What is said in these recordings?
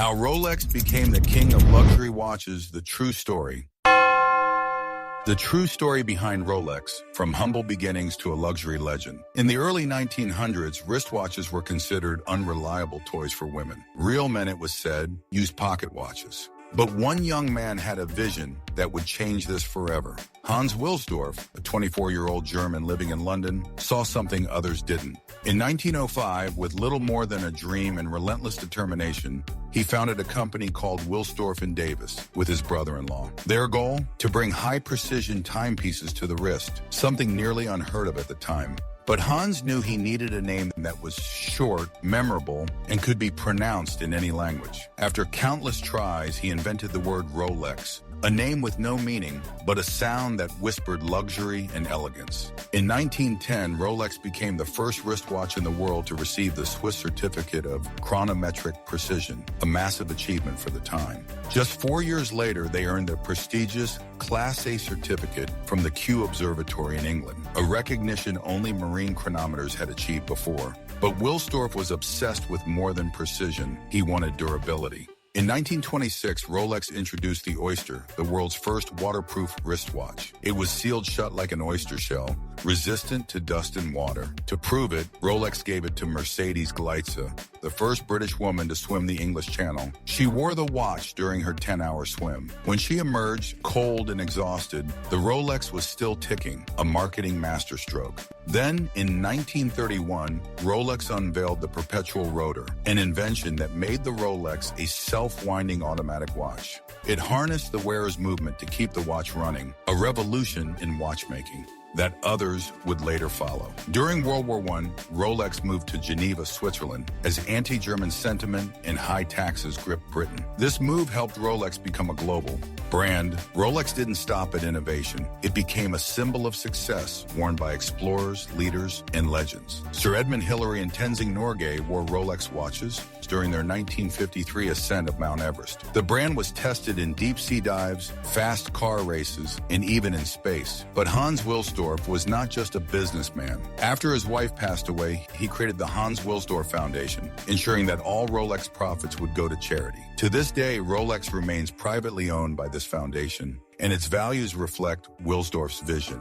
How Rolex became the king of luxury watches, the true story. The true story behind Rolex, from humble beginnings to a luxury legend. In the early 1900s, wristwatches were considered unreliable toys for women. Real men, it was said, used pocket watches. But one young man had a vision that would change this forever. Hans Wilsdorf, a 24-year-old German living in London, saw something others didn't. In 1905, with little more than a dream and relentless determination, he founded a company called Wilsdorf and Davis with his brother-in-law. Their goal? To bring high-precision timepieces to the wrist, something nearly unheard of at the time. But Hans knew he needed a name that was short, memorable, and could be pronounced in any language. After countless tries, he invented the word Rolex, a name with no meaning, but a sound that whispered luxury and elegance. In 1910, Rolex became the first wristwatch in the world to receive the Swiss certificate of chronometric precision, a massive achievement for the time. Just 4 years later, they earned the prestigious Class A certificate from the Kew Observatory in England, a recognition only marine chronometers had achieved before. But Wilsdorf was obsessed with more than precision. He wanted durability. In 1926, Rolex introduced the Oyster, the world's first waterproof wristwatch. It was sealed shut like an oyster shell, resistant to dust and water. To prove it, Rolex gave it to Mercedes Gleitze, the first British woman to swim the English Channel. She wore the watch during her 10-hour swim. When she emerged, cold and exhausted, the Rolex was still ticking, a marketing masterstroke. Then, in 1931, Rolex unveiled the perpetual rotor, an invention that made the Rolex a self-winding automatic watch. It harnessed the wearer's movement to keep the watch running, a revolution in watchmaking that others would later follow. During World War I, Rolex moved to Geneva, Switzerland, as anti-German sentiment and high taxes gripped Britain. This move helped Rolex become a global brand. Rolex didn't stop at innovation. It became a symbol of success worn by explorers, leaders, and legends. Sir Edmund Hillary and Tenzing Norgay wore Rolex watches during their 1953 ascent of Mount Everest. The brand was tested in deep-sea dives, fast car races, and even in space. But Hans Wilsdorf was not just a businessman. After his wife passed away, he created the Hans Wilsdorf Foundation, ensuring that all Rolex profits would go to charity. To this day, Rolex remains privately owned by this foundation, and its values reflect Wilsdorf's vision.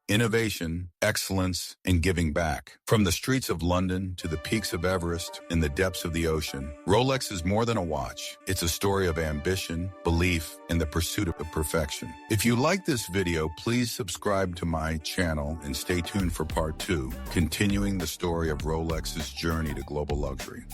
Innovation, excellence, and giving back. From the streets of London to the peaks of Everest and the depths of the ocean, Rolex is more than a watch. It's a story of ambition, belief, and the pursuit of perfection. If you like this video, please subscribe to my channel and stay tuned for part 2, continuing the story of Rolex's journey to global luxury.